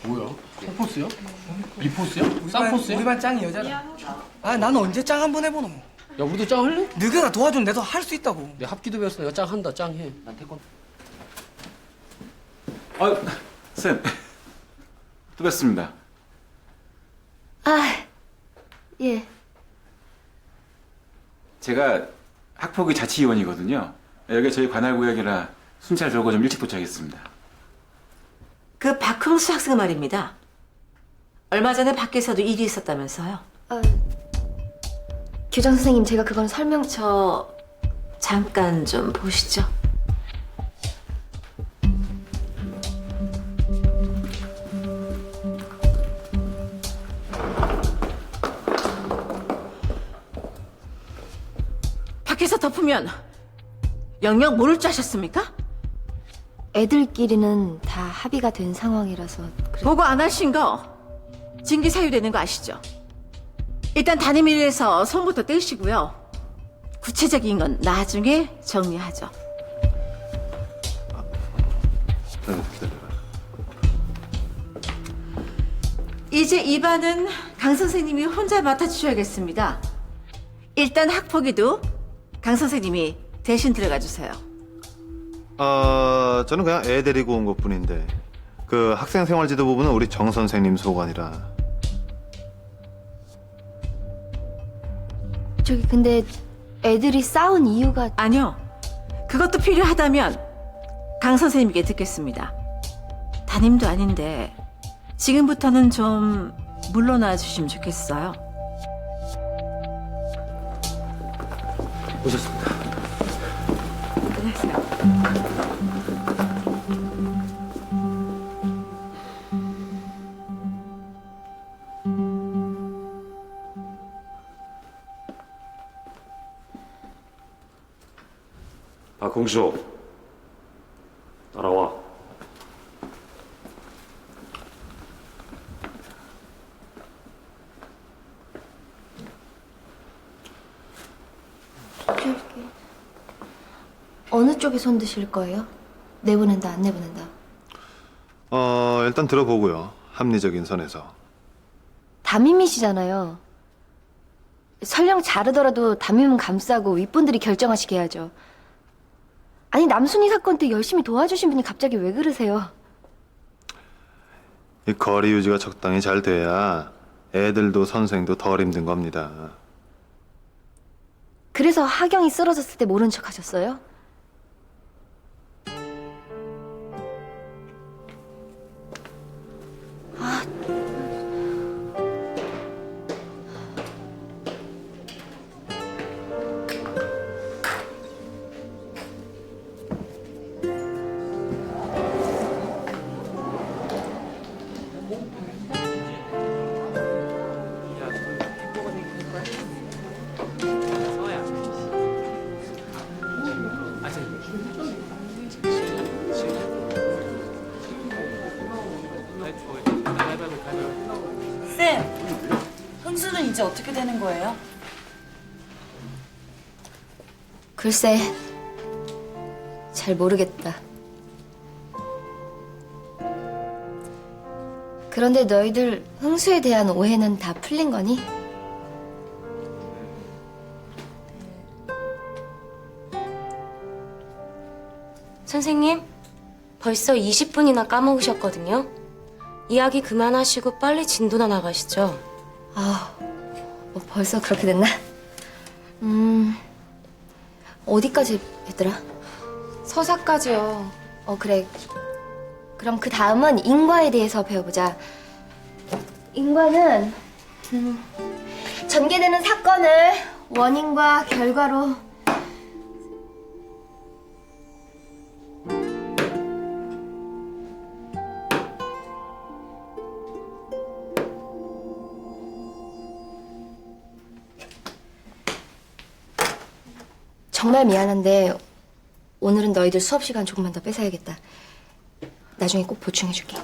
뭐야? 콩포스요? 리포스요? 쌍포스요? 우리 반 짱이 여자라. 아, 나는 언제 짱 한번 해보노? 야, 우리도 짱 할래? 너가 도와준 내도 할 수 있다고. 내 합기도 배웠어. 내가 짱 한다. 짱 해. 난 태권. 아유, 쌤. 또 뵙습니다. 아, 예. 제가 학폭위 자치위원이거든요. 여기 저희 관할 구역이라 순찰 저거 좀 일찍 도착했습니다. 그 박흥수 학생 말입니다. 얼마 전에 밖에서도 일이 있었다면서요? 교장 선생님, 제가 그건 설명... 저 잠깐 좀 보시죠. 밖에서 덮으면 영영 모를 줄 아셨습니까? 애들끼리는 다 합의가 된 상황이라서... 보고 안 하신 거 징계 사유되는 거 아시죠? 일단 담임일에서 손부터 떼시고요. 구체적인 건 나중에 정리하죠. 이제 이 반은 강 선생님이 혼자 맡아주셔야겠습니다. 일단 학폭위도 강 선생님이 대신 들어가 주세요. 저는 그냥 애 데리고 온 것뿐인데 그 학생 생활 지도 부분은 우리 정 선생님 소관이라. 저기 근데 애들이 싸운 이유가... 아니요. 그것도 필요하다면 강 선생님께 듣겠습니다. 담임도 아닌데 지금부터는 좀 물러나 주시면 좋겠어요. 오셨습니다. 안녕하세요. 박홍수, 따라와. 저기... 어느 쪽에 손 드실 거예요? 내보낸다, 안 내보낸다? 일단 들어보고요. 합리적인 선에서. 담임이시잖아요. 설령 자르더라도 담임은 감싸고 윗분들이 결정하시게 해야죠. 아니, 남순이 사건 때 열심히 도와주신 분이 갑자기 왜 그러세요? 이 거리 유지가 적당히 잘 돼야 애들도 선생도 덜 힘든 겁니다. 그래서 하경이 쓰러졌을 때 모른 척 하셨어요? 쌤, 흥수는 이제 어떻게 되는 거예요? 글쎄, 잘 모르겠다. 그런데 너희들 흥수에 대한 오해는 다 풀린 거니? 선생님, 벌써 20분이나 까먹으셨거든요. 이야기 그만하시고 빨리 진도나 나가시죠. 뭐 벌써 그렇게 됐나? 어디까지 했더라? 서사까지요. 그래. 그럼 그 다음은 인과에 대해서 배워보자. 인과는 전개되는 사건을 원인과 결과로 정말 미안한데 오늘은 너희들 수업 시간 조금만 더 뺏어야겠다. 나중에 꼭 보충해줄게.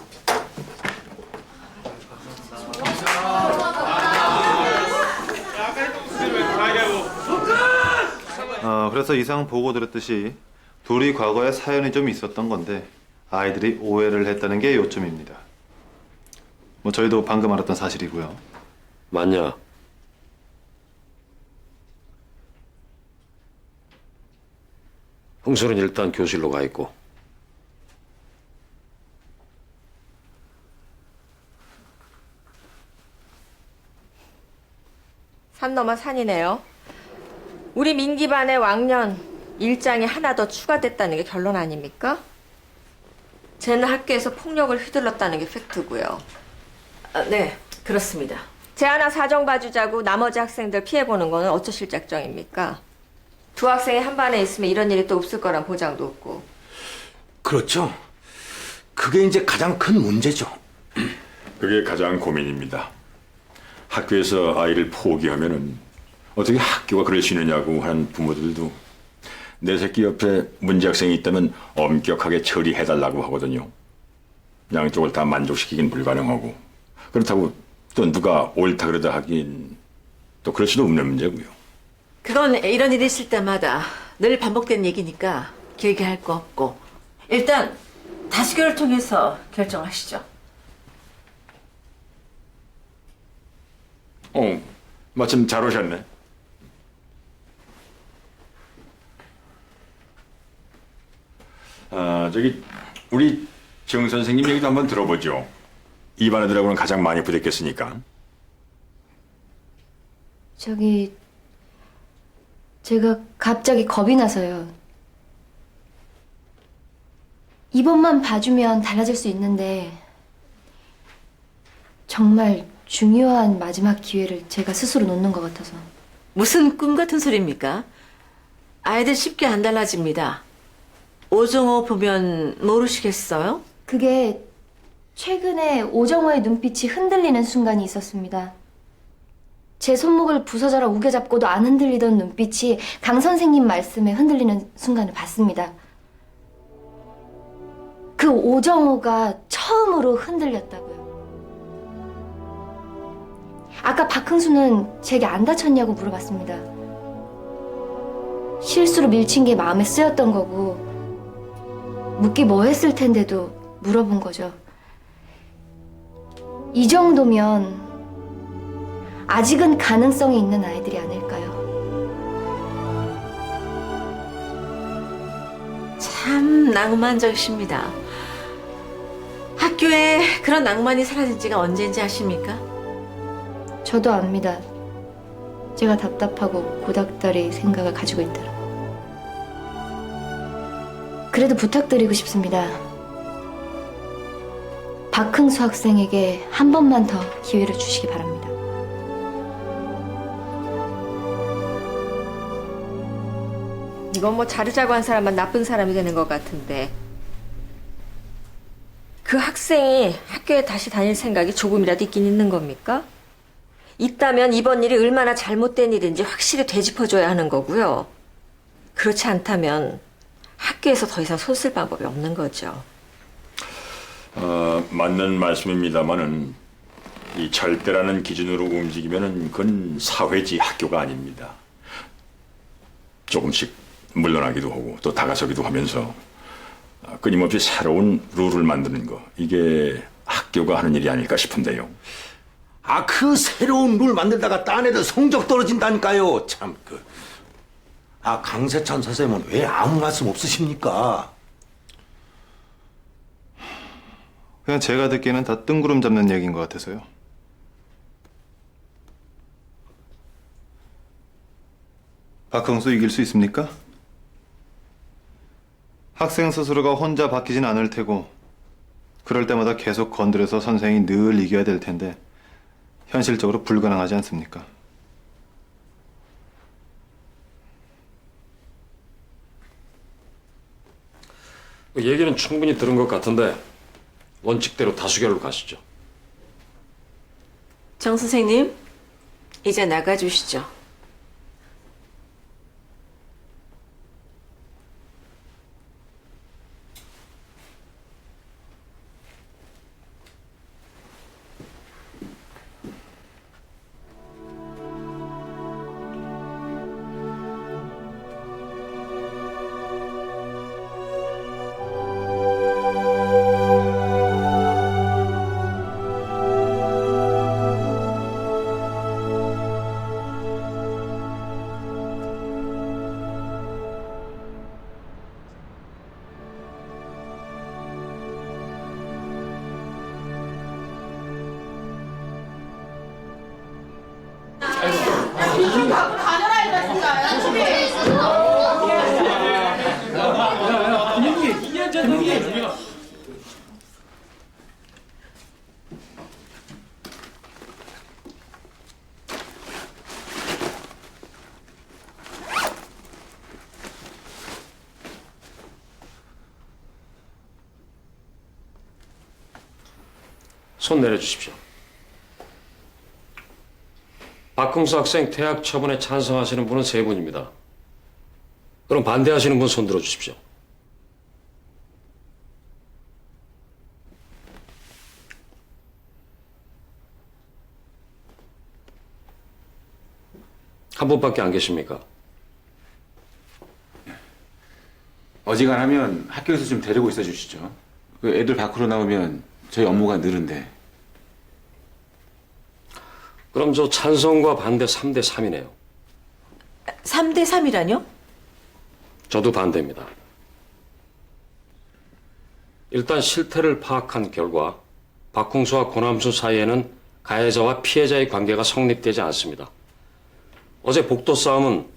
그래서 이상 보고 들었듯이 둘이 과거에 사연이 좀 있었던 건데 아이들이 오해를 했다는 게 요점입니다. 뭐 저희도 방금 알았던 사실이고요. 맞냐? 흥수는 일단 교실로 가 있고. 산 넘어 산이네요. 우리 민기반의 왕년 일장이 하나 더 추가됐다는 게 결론 아닙니까? 쟤는 학교에서 폭력을 휘둘렀다는 게 팩트고요. 네, 그렇습니다. 쟤 하나 사정 봐주자고 나머지 학생들 피해보는 거는 어쩌실 작정입니까? 두 학생이 한 반에 있으면 이런 일이 또 없을 거란 보장도 없고. 그렇죠. 그게 이제 가장 큰 문제죠. 그게 가장 고민입니다. 학교에서 아이를 포기하면은 어떻게 학교가 그럴 수 있느냐고 하는 부모들도 내 새끼 옆에 문제 학생이 있다면 엄격하게 처리해달라고 하거든요. 양쪽을 다 만족시키긴 불가능하고 그렇다고 또 누가 옳다 그러다 하긴 또 그럴 수도 없는 문제고요. 그건 이런 일이 있을 때마다 늘 반복된 얘기니까 길게 할 거 없고 일단 다수결을 통해서 결정하시죠. 마침 잘 오셨네. 저기 우리 정 선생님 얘기도 한번 들어보죠. 이반 애들하고는 가장 많이 부대꼈으니까. 제가 갑자기 겁이 나서요. 이번만 봐주면 달라질 수 있는데 정말 중요한 마지막 기회를 제가 스스로 놓는 것 같아서. 무슨 꿈 같은 소리입니까? 아이들 쉽게 안 달라집니다. 오정호 보면 모르시겠어요? 그게 최근에 오정호의 눈빛이 흔들리는 순간이 있었습니다. 제 손목을 부서져라 우겨잡고도 안 흔들리던 눈빛이 강 선생님 말씀에 흔들리는 순간을 봤습니다. 그 오정호가 처음으로 흔들렸다고요. 아까 박흥수는 제게 안 다쳤냐고 물어봤습니다. 실수로 밀친 게 마음에 쓰였던 거고 묻기 뭐 했을 텐데도 물어본 거죠. 이 정도면 아직은 가능성이 있는 아이들이 아닐까요? 참 낭만적이십니다. 학교에 그런 낭만이 사라진 지가 언제인지 아십니까? 저도 압니다. 제가 답답하고 고닥다리 생각을 가지고 있더라. 그래도 부탁드리고 싶습니다. 박흥수 학생에게 한 번만 더 기회를 주시기 바랍니다. 이건 뭐 자르자고 한 사람만 나쁜 사람이 되는 것 같은데 그 학생이 학교에 다시 다닐 생각이 조금이라도 있긴 있는 겁니까? 있다면 이번 일이 얼마나 잘못된 일인지 확실히 되짚어줘야 하는 거고요. 그렇지 않다면 학교에서 더 이상 손쓸 방법이 없는 거죠. 맞는 말씀입니다만은 이 절대라는 기준으로 움직이면은 그건 사회지 학교가 아닙니다. 조금씩 물러나기도 하고 또 다가서기도 하면서 끊임없이 새로운 룰을 만드는 거 이게 학교가 하는 일이 아닐까 싶은데요. 그 새로운 룰 만들다가 딴 애들 성적 떨어진다니까요. 참 강세찬 선생님은 왜 아무 말씀 없으십니까? 그냥 제가 듣기에는 다 뜬구름 잡는 얘기인 것 같아서요. 박흥수 이길 수 있습니까? 학생 스스로가 혼자 바뀌진 않을 테고 그럴 때마다 계속 건드려서 선생이 늘 이겨야 될 텐데 현실적으로 불가능하지 않습니까? 얘기는 충분히 들은 것 같은데 원칙대로 다수결로 가시죠. 정 선생님, 이제 나가주시죠. 손 내려주십시오. 박흥수 학생 퇴학 처분에 찬성하시는 분은 3분입니다. 그럼 반대하시는 분 손 들어주십시오. 한 분밖에 안 계십니까? 어지간하면 학교에서 좀 데리고 있어 주시죠. 그 애들 밖으로 나오면 저희 업무가 느른데. 그럼 저 찬성과 반대 3대 3이네요. 3대 3이라뇨? 저도 반대입니다. 일단 실태를 파악한 결과 박흥수와 고남수 사이에는 가해자와 피해자의 관계가 성립되지 않습니다. 어제 복도 싸움은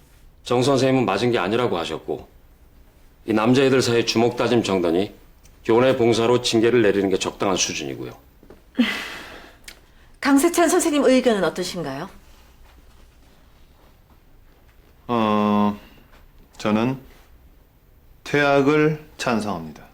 정 선생님은 맞은 게 아니라고 하셨고 이 남자애들 사이의 주먹 다짐 정도니 교내 봉사로 징계를 내리는 게 적당한 수준이고요. 강세찬 선생님 의견은 어떠신가요? 저는 퇴학을 찬성합니다.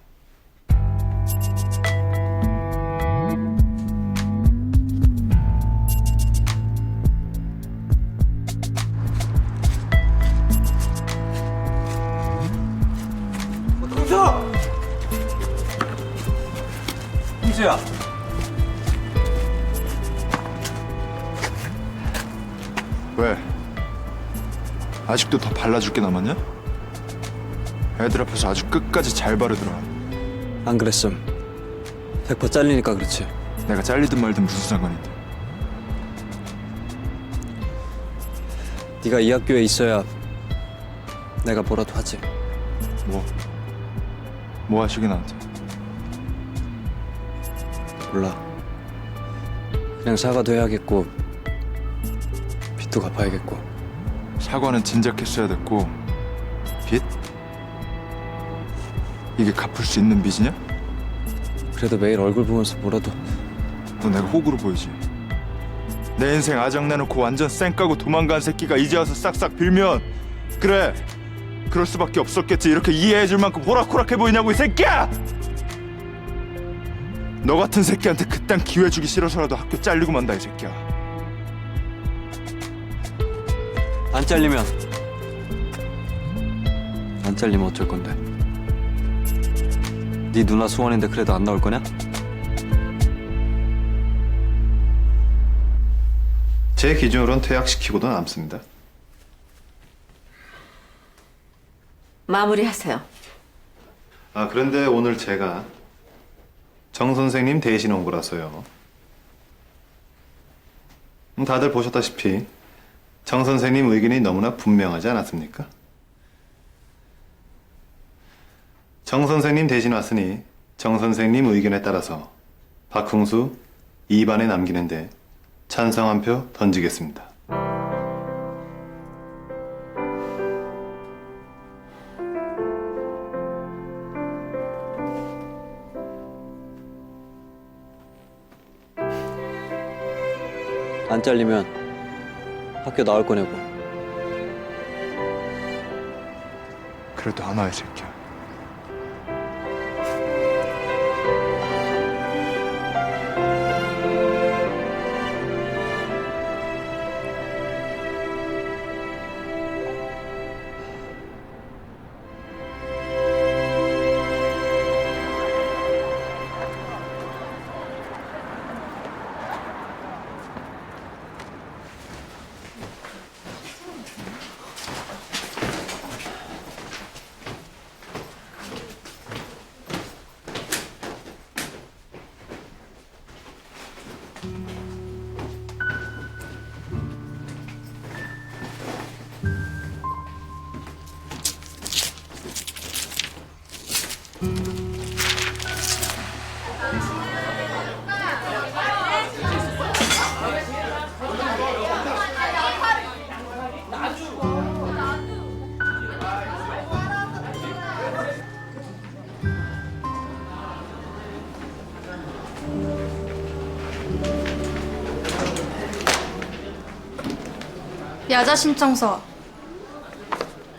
흥수야. 왜? 아직도 더 발라줄 게 남았냐? 애들 앞에서 아주 끝까지 잘 바르더라. 안 그랬음. 100% 잘리니까 그렇지. 내가 잘리든 말든 무슨 상관인데. 네가 이 학교에 있어야 내가 뭐라도 하지. 뭐 하시게 나한테? 몰라. 그냥 사과도 해야겠고 빚도 갚아야겠고. 사과는 진작 했어야 됐고 빚? 이게 갚을 수 있는 빚이냐? 그래도 매일 얼굴 보면서 뭐라도. 너 내가 호구로 보이지? 내 인생 아작내놓고 완전 쌩 까고 도망간 새끼가 이제 와서 싹싹 빌면 그래 그럴 수밖에 없었겠지. 이렇게 이해해줄 만큼 호락호락해 보이냐고 이 새끼야! 너 같은 새끼한테 그딴 기회 주기 싫어서라도 학교 잘리고 만다 이 새끼야. 안 잘리면 어쩔 건데? 네 누나 소원인데 그래도 안 나올 거냐? 제 기준으로는 퇴학시키고도 남습니다. 마무리하세요. 그런데 오늘 제가 정 선생님 대신 온 거라서요. 다들 보셨다시피 정 선생님 의견이 너무나 분명하지 않았습니까? 정 선생님 대신 왔으니 정 선생님 의견에 따라서 박흥수 2반에 남기는데 찬성 한 표 던지겠습니다. 안 잘리면 학교 나올 거냐고. 그래도 안 와 이 새끼야. 야자 신청서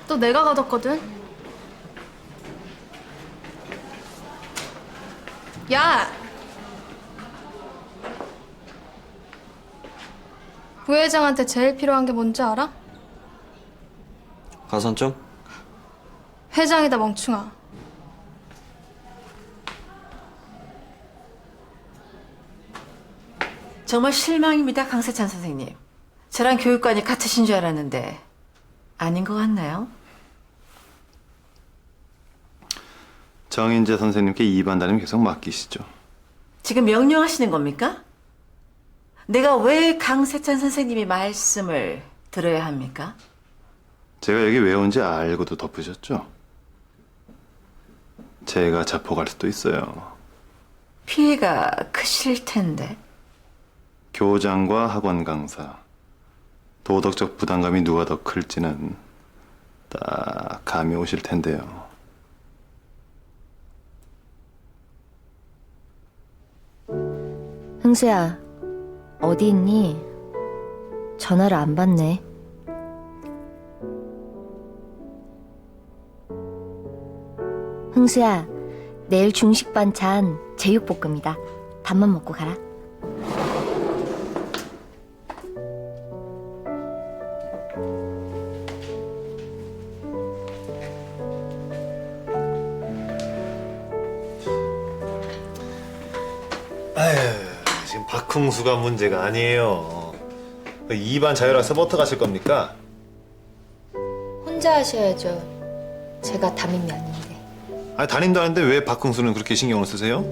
또 내가 가뒀거든. 야! 부회장한테 제일 필요한 게 뭔지 알아? 가산점? 회장이다 멍충아. 정말 실망입니다, 강세찬 선생님. 저랑 교육관이 같으신 줄 알았는데 아닌 것 같나요? 정인재 선생님께 2반 담임 계속 맡기시죠. 지금 명령하시는 겁니까? 내가 왜 강세찬 선생님이 말씀을 들어야 합니까? 제가 여기 왜 온지 알고도 덮으셨죠? 제가 자포갈 수도 있어요. 피해가 크실 텐데. 교장과 학원 강사. 도덕적 부담감이 누가 더 클지는 딱 감이 오실 텐데요. 흥수야, 어디 있니? 전화를 안 받네. 흥수야, 내일 중식 반찬 제육볶음이다. 밥만 먹고 가라. 지금 박흥수가 문제가 아니에요. 2반 자율학 서버터 가실 겁니까? 혼자 하셔야죠. 제가 담임이 아닌데. 아니 담임도 아닌데 왜 박흥수는 그렇게 신경을 쓰세요?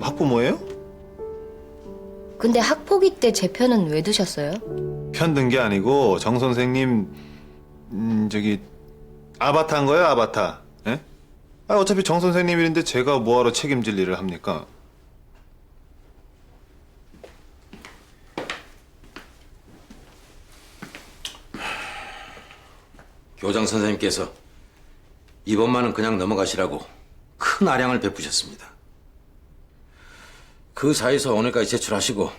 학부모예요? 근데 학폭위 때 제 편은 왜 두셨어요? 편든 게 아니고 정 선생님 저기 아바타인 거예요, 아바타. 예? 아 어차피 정 선생님 일인데 제가 뭐하러 책임질 일을 합니까? 교장 선생님께서 이번만은 그냥 넘어가시라고 큰 아량을 베푸셨습니다. 그 사이에서 오늘까지 제출하시고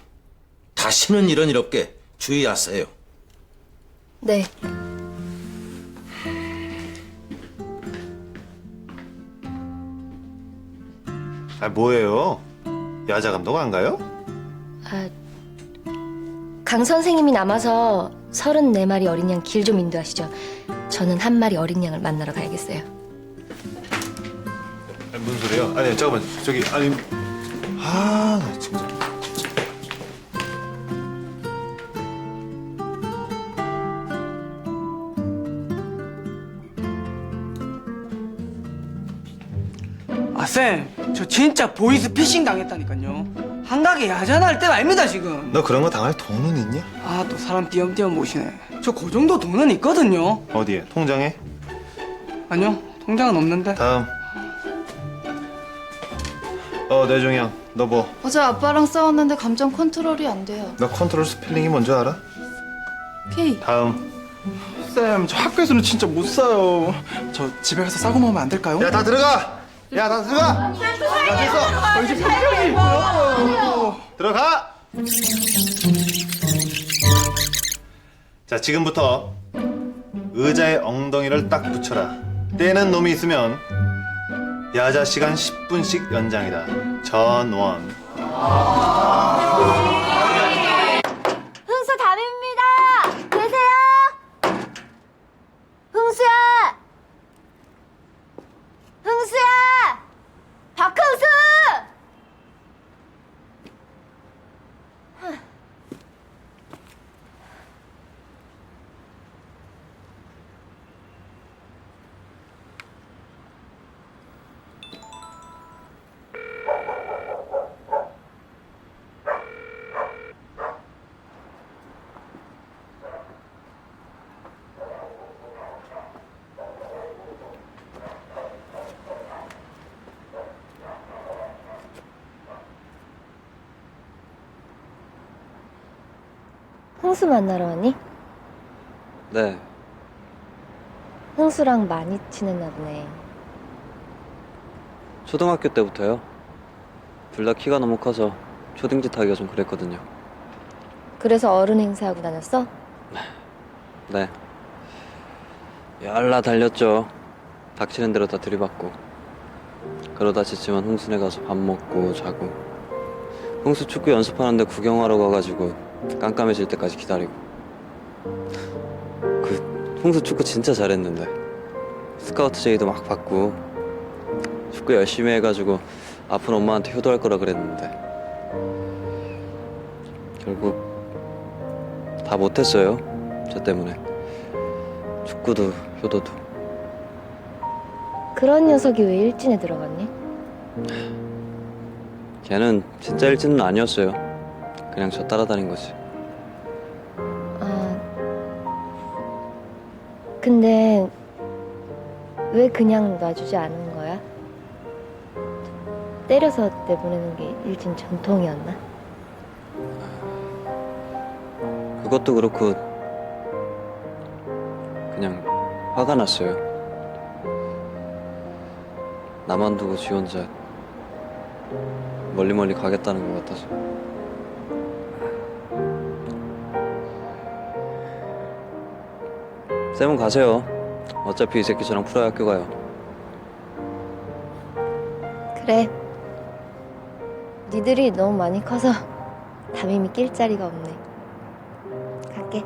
다시는 이런 일 없게 주의하세요. 네. 아 뭐예요? 야자 감독 안 가요? 강 선생님이 남아서 34마리 어린 양 길 좀 인도하시죠. 저는 한 마리 어린 양을 만나러 가야겠어요. 아니, 무슨 소리야? 아니 잠깐만 저기 아니 나 진짜. 아, 쌤, 저 진짜 보이스 피싱 당했다니까요. 한가게 야자나 할 때가 아닙니다, 지금. 너 그런 거 당할 돈은 있냐? 아, 또 사람 띄엄띄엄 모시네. 저 그 정도 돈은 있거든요. 어디에? 통장에? 아니요, 통장은 없는데. 다음. 내종양, 너 뭐? 어제 아빠랑 싸웠는데 감정 컨트롤이 안 돼요. 너 컨트롤 스펠링이 뭔지 알아? K. 다음. 쌤, 저 학교에서는 진짜 못 사요. 저 집에 가서 싸고 먹으면 안 될까요? 야, 다 들어가! 야, 다 들어가! 야, 됐어! 이제 분명히 있고요. 들어가! 자, 지금부터 의자에 엉덩이를 딱 붙여라. 떼는 놈이 있으면 야자 시간 10분씩 연장이다. 전원. 흥수 담임입니다. 계세요? 흥수야! 흥수야! 박흥수! 흥수 만나러 왔니? 네. 흥수랑 많이 친했나 보네. 초등학교 때부터요. 둘 다 키가 너무 커서 초딩짓 하기가 좀 그랬거든요. 그래서 어른 행세하고 다녔어? 네. 열나 달렸죠. 닥치는 대로 다 들이받고. 그러다 지치면 홍순에 가서 밥 먹고 자고. 홍수 축구 연습하는데 구경하러 가가지고 깜깜해질 때까지 기다리고. 그 홍수 축구 진짜 잘했는데. 스카우트 제의도 막 받고. 축구 열심히 해가지고 아픈 엄마한테 효도할 거라 그랬는데. 결국 다 못했어요. 저 때문에. 축구도 효도도. 그런 녀석이 왜 일진에 들어갔니? 걔는 진짜 일진은 아니었어요. 그냥 저 따라다닌 거지. 아, 근데 왜 그냥 놔주지 않은 거야? 때려서 내보내는 게 일진 전통이었나? 그것도 그렇고 그냥 화가 났어요. 나만 두고 지 혼자 멀리 가겠다는 것 같아서. 쌤은 가세요. 어차피 이 새끼 저랑 프라이 학교 가요. 그래. 니들이 너무 많이 커서 담임이 낄 자리가 없네. 갈게.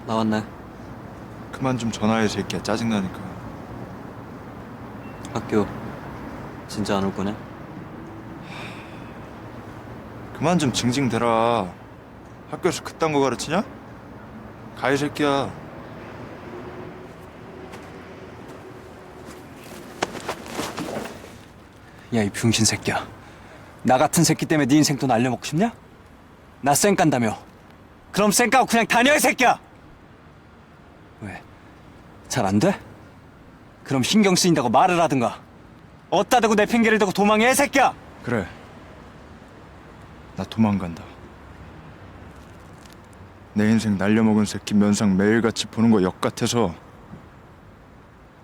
나왔네. 그만 좀 전화해 새끼야. 짜증나니까. 학교 진짜 안 올 거냐? 그만 좀 징징대라. 학교에서 그딴 거 가르치냐? 가 이 새끼야. 야, 이 병신 새끼야. 나 같은 새끼 때문에 네 인생 또 날려먹고 싶냐? 나 쌩 깐다며. 그럼 쌩 까고 그냥 다녀, 이 새끼야! 왜? 잘 안 돼? 그럼 신경 쓰인다고 말을 하든가. 어따 대고 내 핑계를 대고 도망해, 이 새끼야! 그래. 나 도망간다. 내 인생 날려먹은 새끼 면상 매일같이 보는 거 역 같아서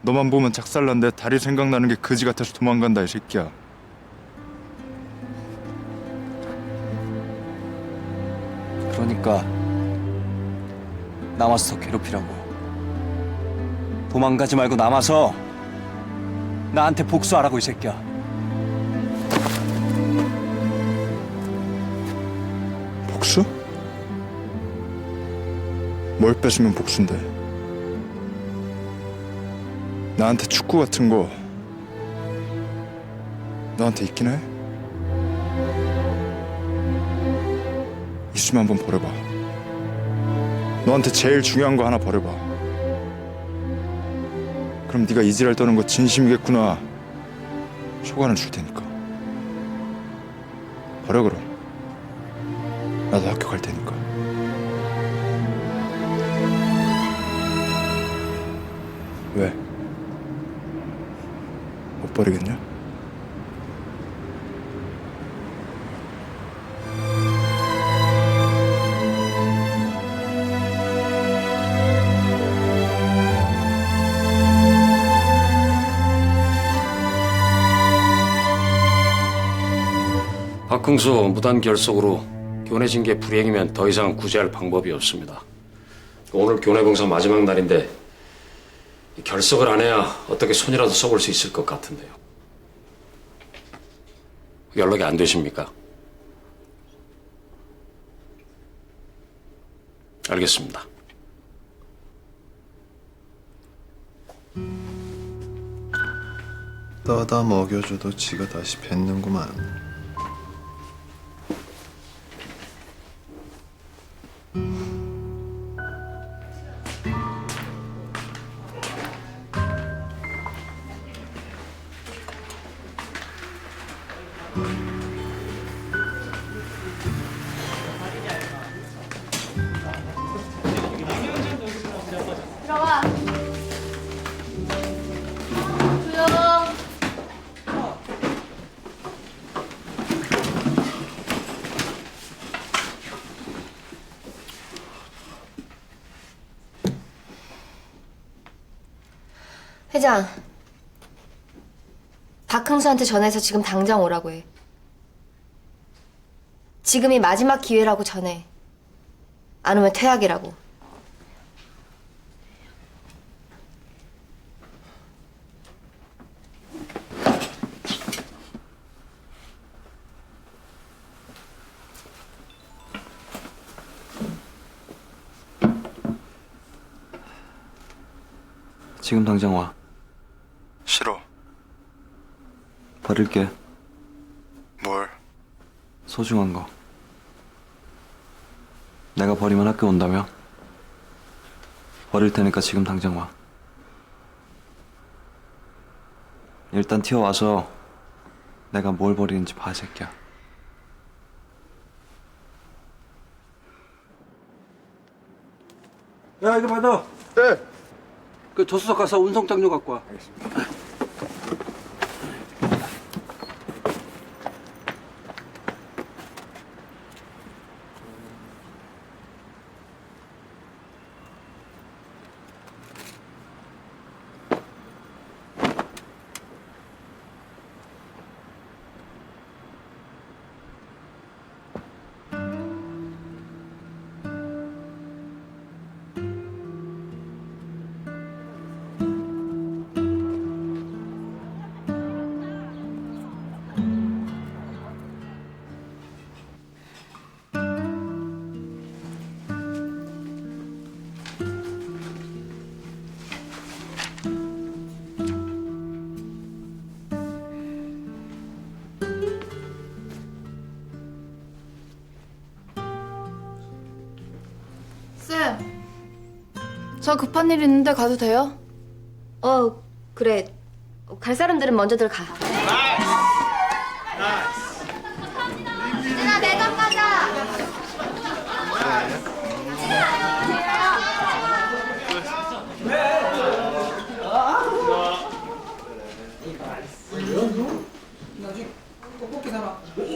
너만 보면 작살난데 다리 생각나는 게 그지 같아서 도망간다 이 새끼야. 그러니까 남아서 더 괴롭히라고. 도망가지 말고 남아서 나한테 복수하라고, 이 새끼야. 복수? 뭘 뺏으면 복수인데? 나한테 축구 같은 거 너한테 있긴 해? 있으면 한번 버려봐. 너한테 제일 중요한 거 하나 버려봐. 그럼 네가 이지랄 떠는 거 진심이겠구나. 효과는 줄 테니까. 버려 그럼. 나도 학교 갈 테니까. 왜? 못 버리겠냐? 박흥수 무단 결석으로 교내 징계 불이행이면 더 이상 구제할 방법이 없습니다. 오늘 교내 봉사 마지막 날인데 결석을 안 해야 어떻게 손이라도 써볼 수 있을 것 같은데요. 연락이 안 되십니까? 알겠습니다. 떠다 먹여줘도 지가 다시 뱉는구만. 회장, 박흥수한테 전화해서 지금 당장 오라고 해. 지금이 마지막 기회라고 전해. 안 오면 퇴학이라고. 지금 당장 와. 싫어. 버릴게. 뭘? 소중한 거. 내가 버리면 학교 온다며? 버릴 테니까 지금 당장 와. 일단 튀어와서 내가 뭘 버리는지 봐, 새끼야. 야, 이거 받아. 네. 그 조수석 가서 운송장료 갖고 와. 쌤, 저 급한 일 있는데 가도 돼요? 그래. 갈 사람들은 먼저들 가. 진아, 내가 가자.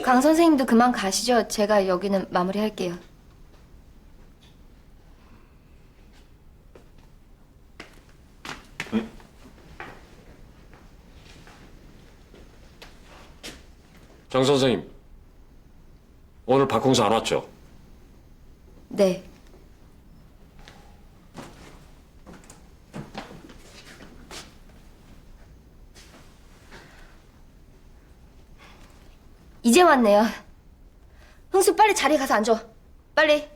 강 선생님도 그만 가시죠. 제가 여기는 마무리할게요. 정 선생님, 오늘 박홍수 안 왔죠? 네. 이제 왔네요. 흥수, 빨리 자리에 가서 앉아. 빨리.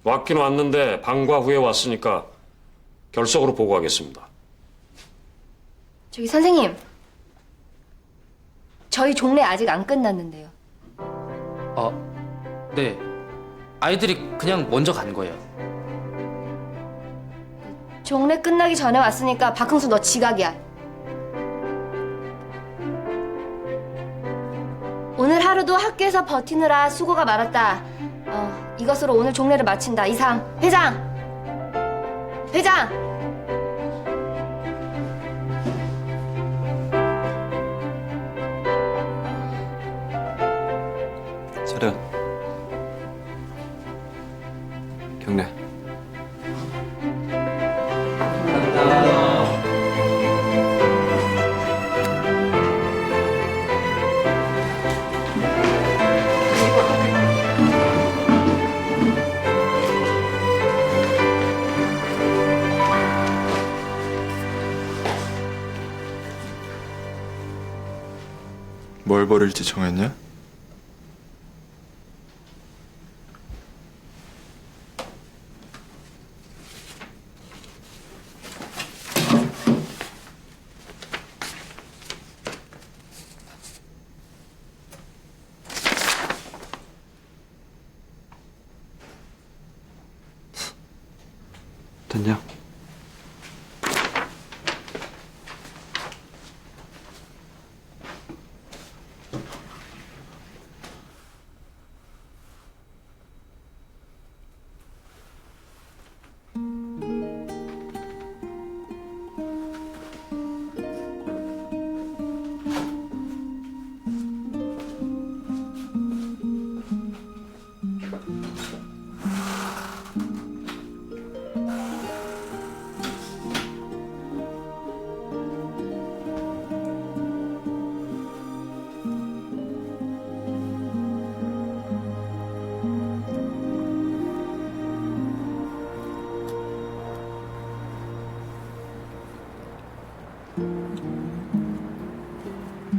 왔긴 왔는데 방과 후에 왔으니까 결석으로 보고하겠습니다. 저기 선생님. 저희 종례 아직 안 끝났는데요. 네. 아이들이 그냥 먼저 간 거예요. 종례 끝나기 전에 왔으니까 박흥수 너 지각이야. 오늘 하루도 학교에서 버티느라 수고가 많았다. 이것으로 오늘 종례를 마친다. 이상. 회장! 회장! 차렷. 경례. 뭘 버릴지 정했냐? 됐냐?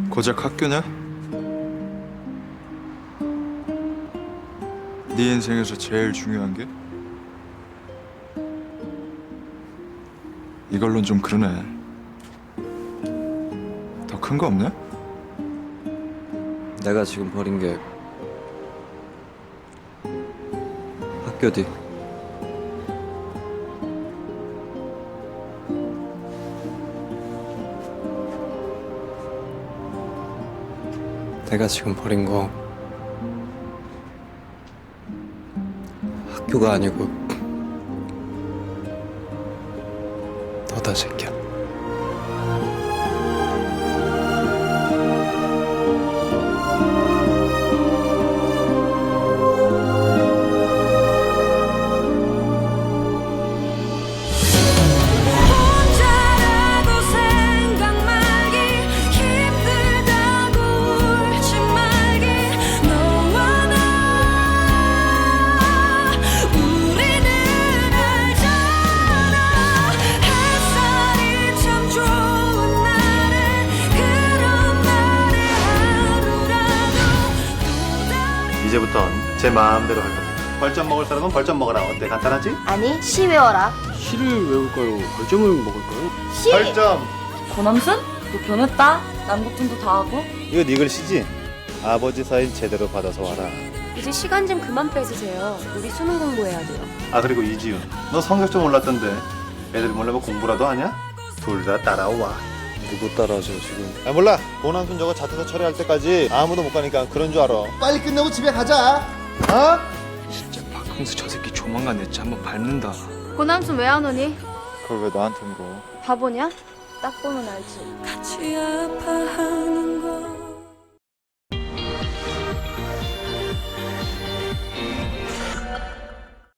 고작 학교냐? 네 인생에서 제일 중요한 게? 이걸로는 좀 그러네. 더 큰 거 없냐? 내가 지금 버린 게 학교지. 내가 지금 버린 거 학교가 아니고 너다, 새끼야. 이제부턴 제 마음대로 할 겁니다. 벌점 먹을 사람은 벌점 먹어라. 어때? 간단하지? 아니, 시 외워라. 시를 외울까요? 벌점을 먹을까요? 시! 벌점! 고남순? 너 변했다. 남국진도 다 하고. 이거 네 글씨지? 아버지 사인 제대로 받아서 와라. 이제 시간 좀 그만 뺏으세요. 우리 수능 공부해야 돼요. 아 그리고 이지훈, 너 성적 좀 올랐던데 애들이 몰래 뭐 공부라도 하냐? 둘 다 따라와. 누구 따라줘 지금? 아 몰라. 고남순 저거 자퇴서 처리할 때까지 아무도 못 가니까 그런 줄 알아. 빨리 끝내고 집에 가자. 어? 진짜 박홍수 저 새끼 조만간 내 차 한번 밟는다. 고남순 왜 안 오니? 그걸 왜 나한테 물어? 바보냐? 딱 보면 알지. 같이 아파하는 거